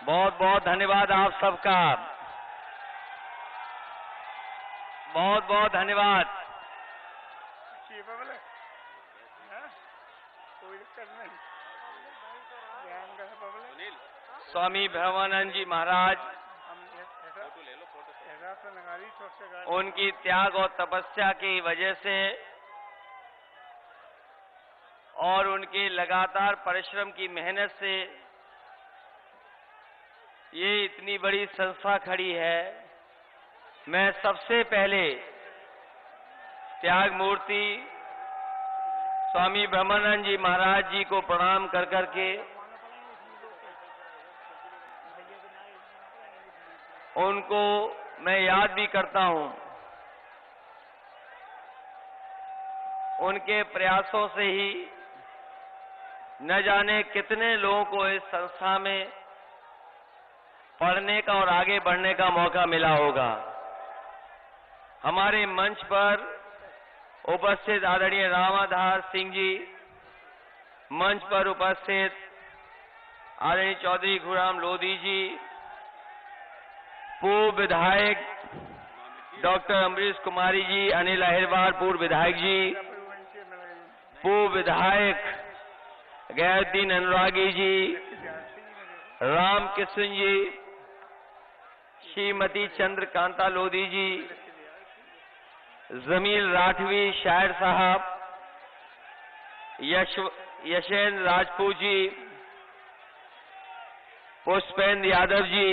बहुत बहुत धन्यवाद आप सबका, बहुत बहुत धन्यवाद। स्वामी भ्रमानंद जी महाराज, उनकी त्याग और तपस्या की वजह से और उनके लगातार परिश्रम की मेहनत से ये इतनी बड़ी संस्था खड़ी है। मैं सबसे पहले त्याग मूर्ति स्वामी भ्रमानंद जी महाराज जी को प्रणाम कर करके उनको मैं याद भी करता हूं। उनके प्रयासों से ही न जाने कितने लोगों को इस संस्था में पढ़ने का और आगे बढ़ने का मौका मिला होगा। हमारे मंच पर उपस्थित आदरणीय रामाधार सिंह जी, मंच पर उपस्थित आदरणीय चौधरी घुराम लोधी जी, पूर्व विधायक डॉक्टर अमरीश कुमारी जी, अनिल अहिरवार पूर्व विधायक जी, पूर्व विधायक गैरुद्दीन अनुरागी जी, रामकृष्ण जी, श्रीमती चंद्रकांता लोधी जी, जमील राठवी शायर साहब, यशेंद्र राजपूत जी, पुष्पेंद्र यादव जी,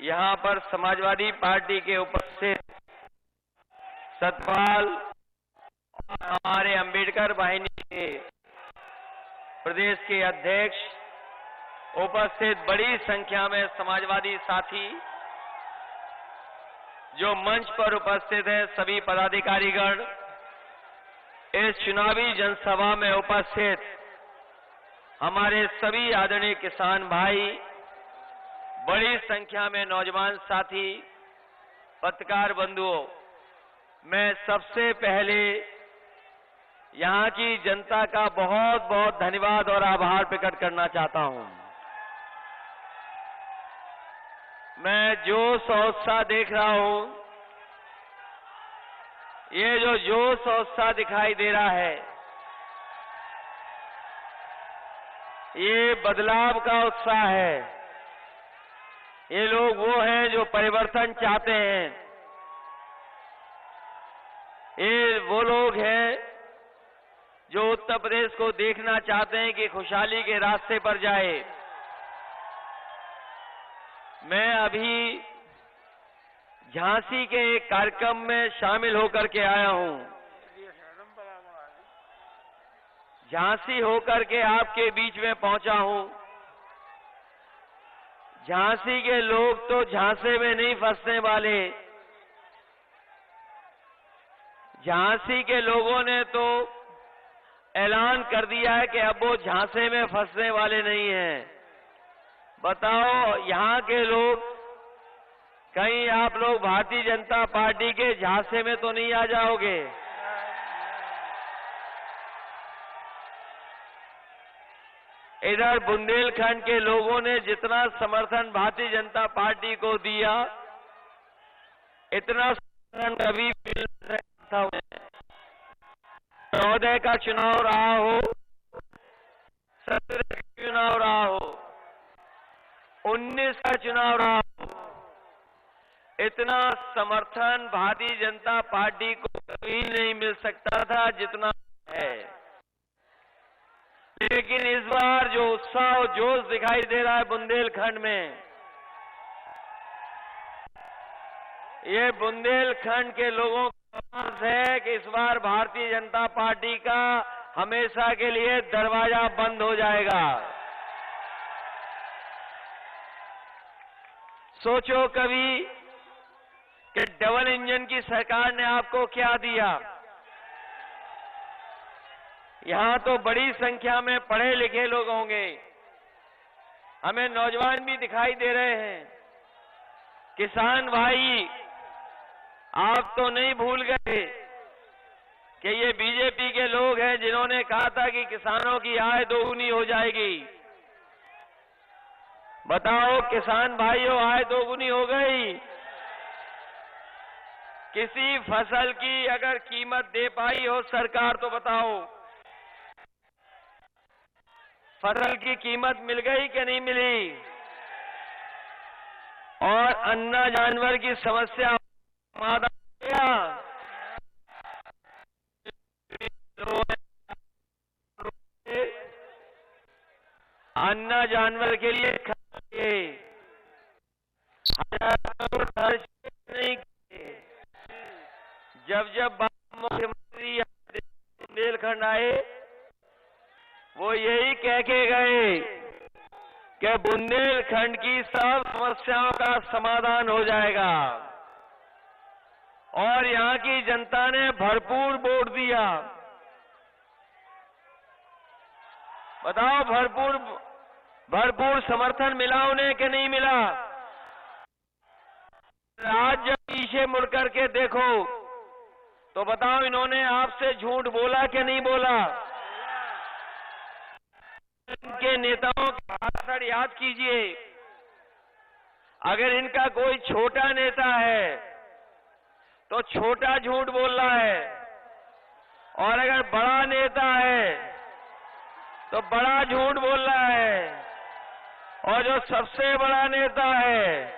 यहां पर समाजवादी पार्टी के उपस्थित सतपाल और हमारे अंबेडकर वाहिनी के प्रदेश के अध्यक्ष, उपस्थित बड़ी संख्या में समाजवादी साथी जो मंच पर उपस्थित हैं, सभी पदाधिकारीगण, इस चुनावी जनसभा में उपस्थित हमारे सभी आदरणीय किसान भाई, बड़ी संख्या में नौजवान साथी, पत्रकार बंधुओं, मैं सबसे पहले यहां की जनता का बहुत बहुत धन्यवाद और आभार प्रकट करना चाहता हूं। मैं जोश और उत्साह देख रहा हूं, ये जो जोश और उत्साह दिखाई दे रहा है, ये बदलाव का उत्साह है। ये लोग वो हैं जो परिवर्तन चाहते हैं। ये वो लोग हैं जो उत्तर प्रदेश को देखना चाहते हैं कि खुशहाली के रास्ते पर जाए। मैं अभी झांसी के एक कार्यक्रम में शामिल होकर के आया हूं। झांसी होकर के आपके बीच में पहुंचा हूं। झांसी के लोग तो झांसे में नहीं फंसने वाले। झांसी के लोगों ने तो ऐलान कर दिया है कि अब वो झांसे में फंसने वाले नहीं हैं। बताओ, यहां के लोग, कहीं आप लोग भारतीय जनता पार्टी के झांसे में तो नहीं आ जाओगे? इधर बुंदेलखंड के लोगों ने जितना समर्थन भारतीय जनता पार्टी को दिया, इतना समर्थन कभी मिल नहीं सकता। 14 का चुनाव रहा हो, 17 का चुनाव रहा हो, 19 का चुनाव रहा हो, इतना समर्थन भारतीय जनता पार्टी को कभी नहीं मिल सकता था जितना है। लेकिन इस बार जो उत्साह और जोश दिखाई दे रहा है बुंदेलखंड में, ये बुंदेलखंड के लोगों का आस है कि इस बार भारतीय जनता पार्टी का हमेशा के लिए दरवाजा बंद हो जाएगा। सोचो कभी कि डबल इंजन की सरकार ने आपको क्या दिया। यहां तो बड़ी संख्या में पढ़े लिखे लोग होंगे, हमें नौजवान भी दिखाई दे रहे हैं। किसान भाई, आप तो नहीं भूल गए कि ये बीजेपी के लोग हैं जिन्होंने कहा था कि किसानों की आय दोगुनी हो जाएगी। बताओ किसान भाइयों, आय दोगुनी हो गई। किसी फसल की अगर कीमत दे पाई हो सरकार तो बताओ, फसल की कीमत मिल गई कि नहीं मिली? और अन्ना जानवर की समस्या समाधान किया? अन्ना जानवर के लिए हजार करोड़ खर्च नहीं किए। जब मुख्यमंत्री बुंदेलखंड आए, वो यही कह के गए कि बुंदेलखंड की सब समस्याओं का समाधान हो जाएगा, और यहां की जनता ने भरपूर वोट दिया। बताओ, भरपूर समर्थन मिला उन्हें कि नहीं मिला? आज जब पीछे मुड़ करके देखो तो बताओ, इन्होंने आपसे झूठ बोला कि नहीं बोला? इनके नेताओं के भाषण याद कीजिए। अगर इनका कोई छोटा नेता है तो छोटा झूठ बोल रहा है, और अगर बड़ा नेता है तो बड़ा झूठ बोल रहा है, और जो सबसे बड़ा नेता है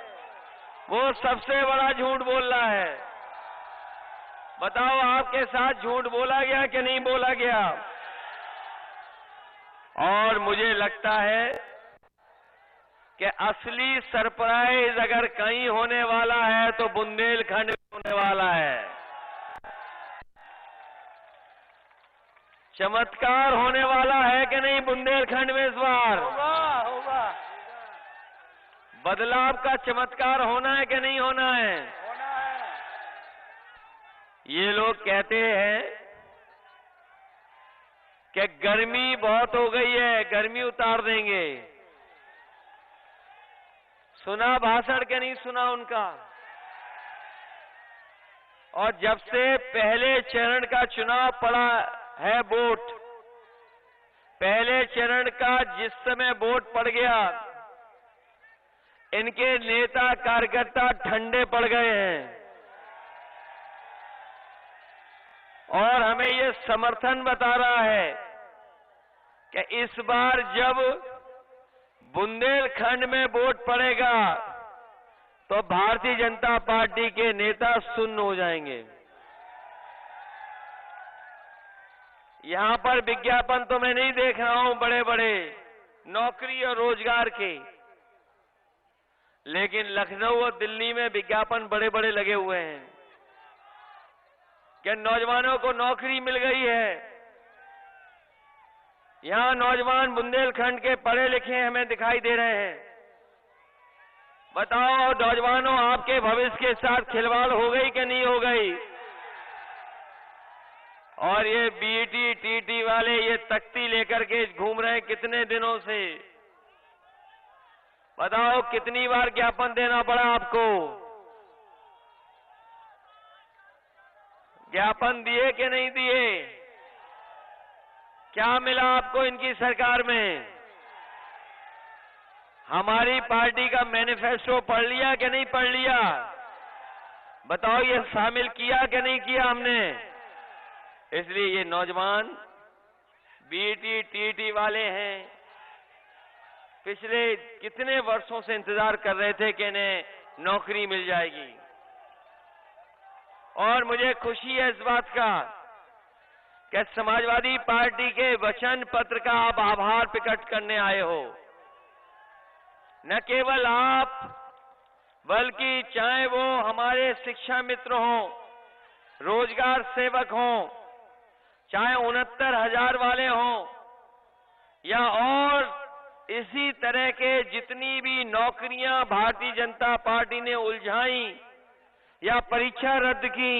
वो सबसे बड़ा झूठ बोल रहा है। बताओ, आपके साथ झूठ बोला गया कि नहीं बोला गया? और मुझे लगता है कि असली सरप्राइज अगर कहीं होने वाला है तो बुंदेलखंड में होने वाला है। चमत्कार होने वाला है कि नहीं बुंदेलखंड में इस बार? होगा। बदलाव का चमत्कार होना है कि नहीं होना है? होना है। ये लोग कहते हैं कि गर्मी बहुत हो गई है, गर्मी उतार देंगे। सुना भाषण के नहीं सुना उनका? और जब से पहले चरण का चुनाव पड़ा है वोट, पहले चरण का जिस समय वोट पड़ गया, इनके नेता कार्यकर्ता ठंडे पड़ गए हैं, और हमें ये समर्थन बता रहा है कि इस बार जब बुंदेलखंड में वोट पड़ेगा तो भारतीय जनता पार्टी के नेता सुन्न हो जाएंगे। यहां पर विज्ञापन तो मैं नहीं देख रहा हूं बड़े बड़े नौकरी और रोजगार के, लेकिन लखनऊ और दिल्ली में विज्ञापन बड़े बड़े लगे हुए हैं कि नौजवानों को नौकरी मिल गई है। यहां नौजवान बुंदेलखंड के पढ़े लिखे हमें दिखाई दे रहे हैं। बताओ नौजवानों, आपके भविष्य के साथ खिलवाड़ हो गई कि नहीं हो गई? और ये बीटी टीटी वाले ये तख्ती लेकर के घूम रहे हैं कितने दिनों से। बताओ कितनी बार ज्ञापन देना पड़ा आपको? ज्ञापन दिए कि नहीं दिए? क्या मिला आपको इनकी सरकार में? हमारी पार्टी का मैनिफेस्टो पढ़ लिया कि नहीं पढ़ लिया? बताओ ये शामिल किया कि नहीं किया हमने? इसलिए ये नौजवान बीटी टीटी वाले हैं, पिछले कितने वर्षों से इंतजार कर रहे थे कि इन्हें नौकरी मिल जाएगी। और मुझे खुशी है इस बात का कि समाजवादी पार्टी के वचन पत्र का आप आभार प्रकट करने आए हो। न केवल आप, बल्कि चाहे वो हमारे शिक्षा मित्र हों, रोजगार सेवक हों, चाहे 69,000 वाले हों, या और इसी तरह के जितनी भी नौकरियां भारतीय जनता पार्टी ने उलझाई, या परीक्षा रद्द की,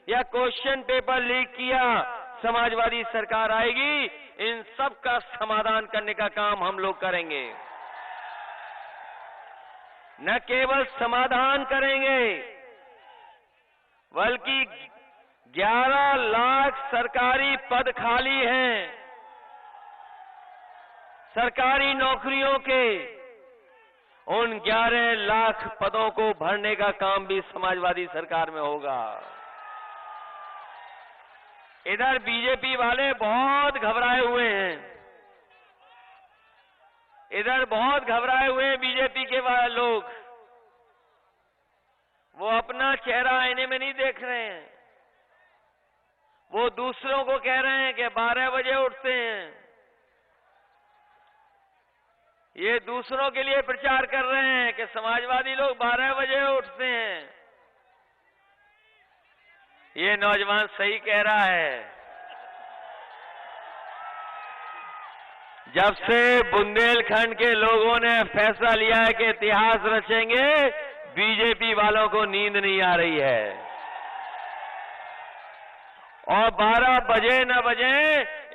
या क्वेश्चन पेपर लीक किया, समाजवादी सरकार आएगी, इन सब का समाधान करने का काम हम लोग करेंगे। न केवल समाधान करेंगे, बल्कि 11 लाख सरकारी पद खाली हैं सरकारी नौकरियों के, उन 11 लाख पदों को भरने का काम भी समाजवादी सरकार में होगा। इधर बीजेपी वाले बहुत घबराए हुए हैं, इधर बहुत घबराए हुए हैं बीजेपी के लोग। वो अपना चेहरा आईने में नहीं देख रहे हैं, वो दूसरों को कह रहे हैं कि 12 बजे उठते हैं। ये दूसरों के लिए प्रचार कर रहे हैं कि समाजवादी लोग 12 बजे उठते हैं। ये नौजवान सही कह रहा है। जब से बुंदेलखंड के लोगों ने फैसला लिया है कि इतिहास रचेंगे, बीजेपी वालों को नींद नहीं आ रही है। और 12 बजे न बजे,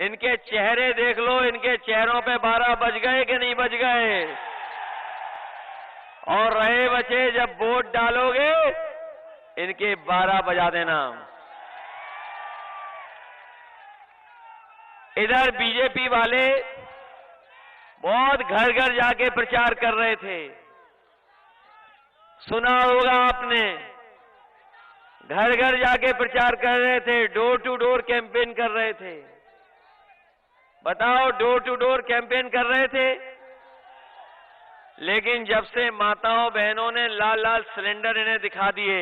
इनके चेहरे देख लो, इनके चेहरों पे 12 बज गए कि नहीं बज गए। और रहे बचे जब वोट डालोगे, इनके 12 बजा देना। इधर बीजेपी वाले बहुत घर घर जाके प्रचार कर रहे थे, सुना होगा आपने। घर घर जाके प्रचार कर रहे थे, डोर टू डोर कैंपेन कर रहे थे। बताओ, डोर टू डोर कैंपेन कर रहे थे, लेकिन जब से माताओं बहनों ने लाल लाल सिलेंडर इन्हें दिखा दिए,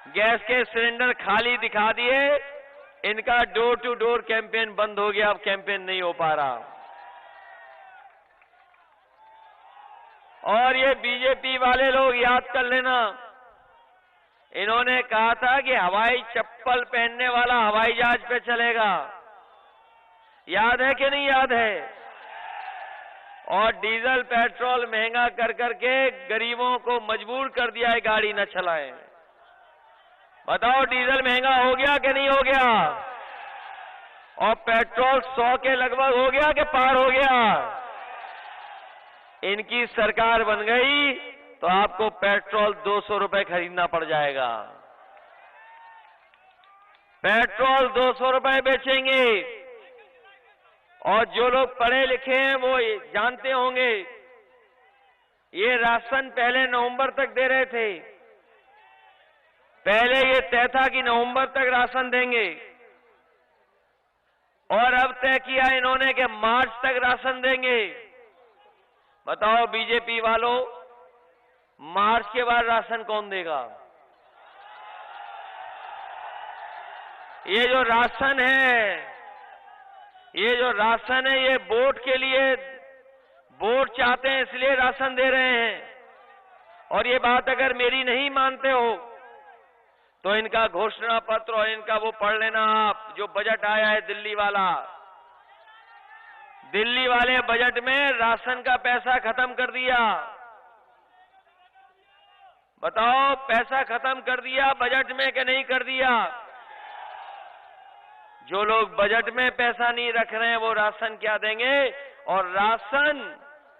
गैस के सिलेंडर खाली दिखा दिए, इनका डोर टू डोर कैंपेन बंद हो गया। अब कैंपेन नहीं हो पा रहा। और ये बीजेपी वाले लोग याद कर लेना, इन्होंने कहा था कि हवाई चप्पल पहनने वाला हवाई जहाज पे चलेगा। याद है कि नहीं याद है? और डीजल पेट्रोल महंगा कर करके गरीबों को मजबूर कर दिया है गाड़ी न चलाएं। बताओ, डीजल महंगा हो गया कि नहीं हो गया? और पेट्रोल 100 के लगभग हो गया कि पार हो गया? इनकी सरकार बन गई तो आपको पेट्रोल 200 रुपए खरीदना पड़ जाएगा। पेट्रोल 200 रुपए बेचेंगे। और जो लोग पढ़े लिखे हैं वो जानते होंगे, ये राशन पहले नवंबर तक दे रहे थे। पहले ये तय था कि नवंबर तक राशन देंगे, और अब तय किया इन्होंने कि मार्च तक राशन देंगे। बताओ बीजेपी वालों, मार्च के बाद राशन कौन देगा? ये जो राशन है, ये वोट के लिए, वोट चाहते हैं इसलिए राशन दे रहे हैं। और ये बात अगर मेरी नहीं मानते हो तो इनका घोषणा पत्र और इनका वो पढ़ लेना आप, जो बजट आया है दिल्ली वाला। दिल्ली वाले बजट में राशन का पैसा खत्म कर दिया। बताओ, पैसा खत्म कर दिया बजट में कि नहीं कर दिया? जो लोग बजट में पैसा नहीं रख रहे हैं वो राशन क्या देंगे? और राशन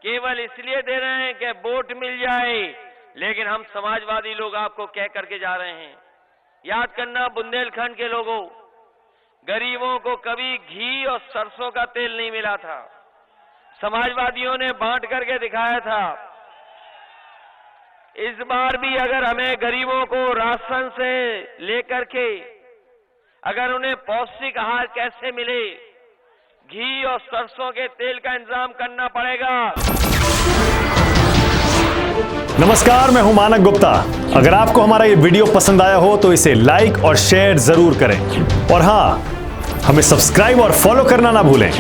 केवल इसलिए दे रहे हैं कि वोट मिल जाए। लेकिन हम समाजवादी लोग आपको कह करके जा रहे हैं, याद करना बुंदेलखंड के लोगों, गरीबों को कभी घी और सरसों का तेल नहीं मिला था। समाजवादियों ने बांट करके दिखाया था। इस बार भी अगर हमें गरीबों को राशन से लेकर के अगर उन्हें पौष्टिक आहार कैसे मिले, घी और सरसों के तेल का इंतजाम करना पड़ेगा। नमस्कार, मैं हूं मानक गुप्ता। अगर आपको हमारा ये वीडियो पसंद आया हो तो इसे लाइक और शेयर जरूर करें, और हां, हमें सब्सक्राइब और फॉलो करना ना भूलें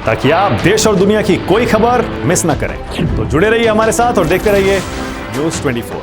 ताकि आप देश और दुनिया की कोई खबर मिस ना करें। तो जुड़े रहिए हमारे साथ और देखते रहिए News 24।